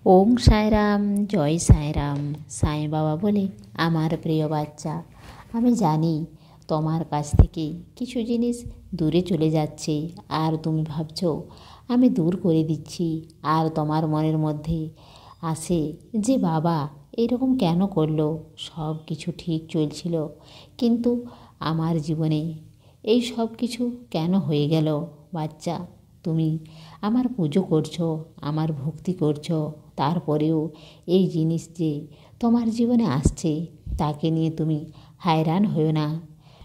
ওং সাইরাম, জয় সাইরাম। সাই বাবা বলে, আমার প্রিয় বাচ্চা, আমি জানি তোমার কাছ থেকে কিছু জিনিস দূরে চলে যাচ্ছে, আর তুমি ভাবছো আমি দূর করে দিচ্ছি। আর তোমার মনের মধ্যে আসে যে বাবা এরকম কেন করলো, সব কিছু ঠিক চলছিল, কিন্তু আমার জীবনে এই সব কিছু কেন হয়ে গেল। বাচ্চা, তুমি আমার পুজো করছো, আমার ভক্তি করছো, তারপরেও এই জিনিস যে তোমার জীবনে আসছে তাকে নিয়ে তুমি হায়রান হয়েও না।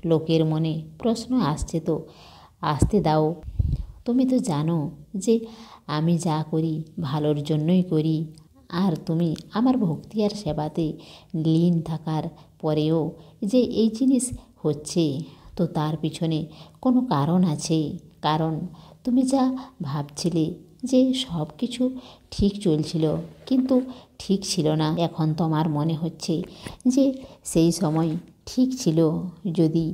লোকের মনে প্রশ্ন আসছে তো আসতে দাও। তুমি তো জানো যে আমি যা করি ভালোর জন্যই করি। আর তুমি আমার ভক্তি আর সেবাতে লীন থাকার পরেও যে এই জিনিস হচ্ছে, তো তার পিছনে কোনো কারণ আছে। কারণ তুমি যা ভাবছিলে যে সব কিছু ঠিক চলছিল, কিন্তু ঠিক ছিল না। এখন তোমার মনে হচ্ছে যে সেই সময় ঠিক ছিল। যদি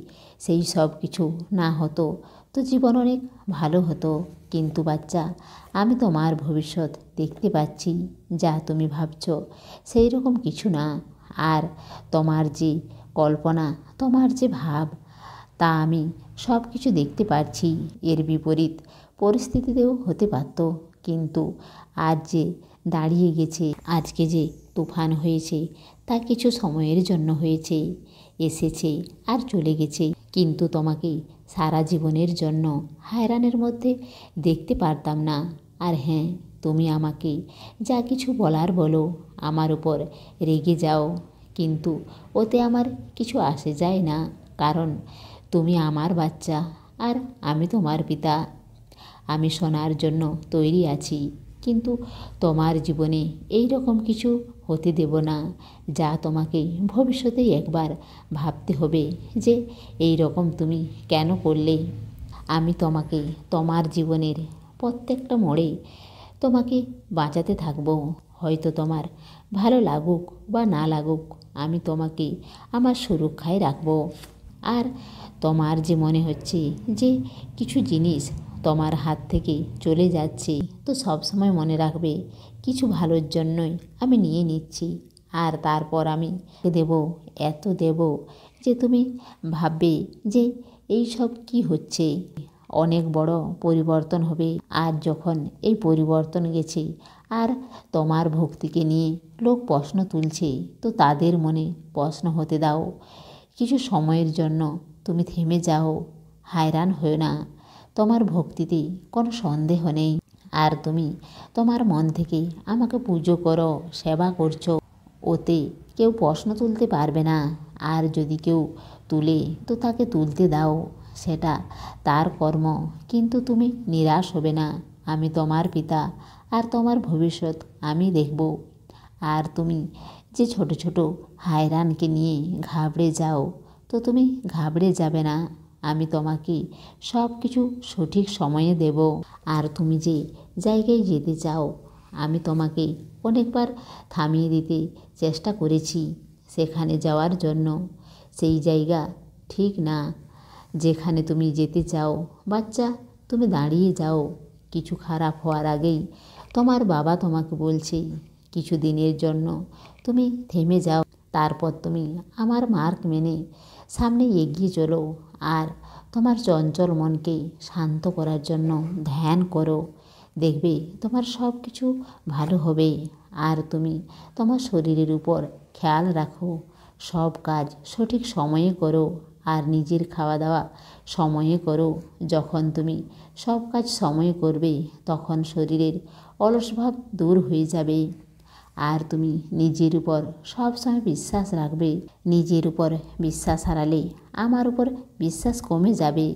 সেই সব কিছু না হতো তো জীবন অনেক ভালো হতো। কিন্তু বাচ্চা, আমি তোমার ভবিষ্যৎ দেখতে পাচ্ছি। যা তুমি ভাবছো সেই রকম কিছু না। আর তোমার যে কল্পনা, তোমার যে ভাব, তা আমি সব কিছু দেখতে পারছি। এর বিপরীত পরিস্থিতিতেও হতে পারত, কিন্তু আজ যে দাঁড়িয়ে গেছে, আজকে যে তুফান হয়েছে, তা কিছু সময়ের জন্য হয়েছে, এসেছে আর চলে গেছে। কিন্তু তোমাকে সারা জীবনের জন্য হায়রানের মধ্যে দেখতে পারতাম না। আর হ্যাঁ, তুমি আমাকে যা কিছু বলার বলো, আমার উপর রেগে যাও, কিন্তু ওতে আমার কিছু আসে যায় না। কারণ তুমি আমার বাচ্চা আর আমি তোমার পিতা। আমি শোনার জন্য তৈরি আছি, কিন্তু তোমার জীবনে এই রকম কিছু হতে দেব না, যা তোমাকে ভবিষ্যতেই একবার ভাবতে হবে যে এই রকম তুমি কেন করলে। আমি তোমাকে তোমার জীবনের প্রত্যেকটা মোড়ে তোমাকে বাঁচাতে থাকবো। হয়তো তোমার ভালো লাগুক বা না লাগুক, আমি তোমাকে আমার সুরক্ষায় রাখবো। আর তোমার যে মনে হচ্ছে যে কিছু জিনিস তোমার হাত থেকে চলে যাচ্ছে, তো সবসময় মনে রাখবে কিছু ভালোর জন্যই আমি নিয়ে নিচ্ছি। আর তারপর আমি দেব, এত দেব যে তুমি ভাববে যে এই সব কী হচ্ছে। অনেক বড় পরিবর্তন হবে। আর যখন এই পরিবর্তন গেছে আর তোমার ভক্তিকে নিয়ে লোক প্রশ্ন তুলছে, তো তাদের মনে প্রশ্ন হতে দাও। কিছু সময়ের জন্য তুমি থেমে যাও, হায়রান হও না। তোমার ভক্তিতে কোনো সন্দেহ নেই। আর তুমি তোমার মন থেকে আমাকে পুজো করো, সেবা করছো, ওতে কেউ প্রশ্ন তুলতে পারবে না। আর যদি কেউ তুলে তো তাকে তুলতে দাও, সেটা তার কর্ম, কিন্তু তুমি নিরাশ হবে না। আমি তোমার পিতা, আর তোমার ভবিষ্যৎ আমি দেখব। আর তুমি যে ছোট ছোট হায়রানকে নিয়ে ঘাবড়ে যাও, তো তুমি ঘাবড়ে যাবে না। আমি তোমাকে সব কিছু সঠিক সময়ে দেব। আর তুমি যে জায়গায় যেতে চাও, আমি তোমাকে অনেকবার থামিয়ে দিতে চেষ্টা করেছি সেখানে যাওয়ার জন্য। সেই জায়গা ঠিক না যেখানে তুমি যেতে চাও। বাচ্চা, তুমি দাঁড়িয়ে যাও। কিছু খারাপ হওয়ার আগেই তোমার বাবা তোমাকে বলছে কিছু দিনের জন্য তুমি থেমে যাও। তারপর তুমি আমার মার্ক মেনে সামনে এগিয়ে চলো। আর তোমার চঞ্চল মনকে শান্ত করার জন্য ধ্যান করো। দেখবে তোমার সব কিছু ভালো হবে। আর তুমি তোমার শরীরের উপর খেয়াল রাখো, সব কাজ সঠিক সময়ে করো। আর নিজের খাওয়া দাওয়া সময়ে করো। যখন তুমি সব কাজ সময়ে করবে, তখন শরীরের অলসভাব দূর হয়ে যাবে। আর তুমি নিজের উপর সবসময় বিশ্বাস রাখবে। নিজের উপর বিশ্বাস হারালে আমার উপর বিশ্বাস কমে যাবে।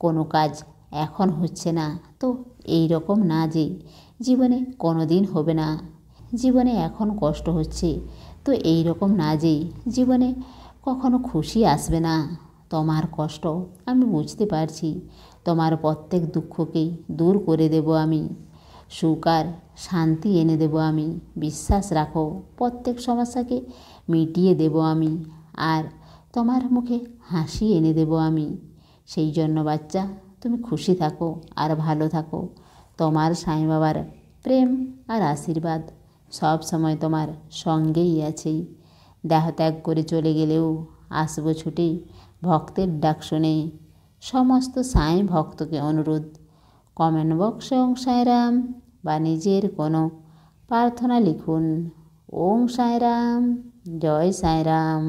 কোনো কাজ এখন হচ্ছে না তো এই রকম না যে জীবনে কোনো দিন হবে না। জীবনে এখন কষ্ট হচ্ছে তো এই রকম না যে জীবনে কখনো খুশি আসবে না। তোমার কষ্ট আমি বুঝতে পারছি। তোমার প্রত্যেক দুঃখকেই দূর করে দেব আমি। সুখ আর শান্তি এনে দেব আমি। বিশ্বাস রাখো, প্রত্যেক সমস্যাকে মিটিয়ে দেব আমি। আর তোমার মুখে হাসি এনে দেব আমি। সেই জন্য বাচ্চা, তুমি খুশি থাকো আর ভালো থাকো। তোমার সাই বাবার প্রেম আর আশীর্বাদ সব সময় তোমার সঙ্গেই আছি। দেহত্যাগ করে চলে গেলেও আসবো ছুটে ভক্তের ডাক শুনে। সমস্ত সাঁই ভক্তকে অনুরোধ, কমেন্ট বক্সে ওং সাঁইরাম বা নিজের কোনো প্রার্থনা লিখুন। ওং সাঁইরাম, জয় সাঁইরাম।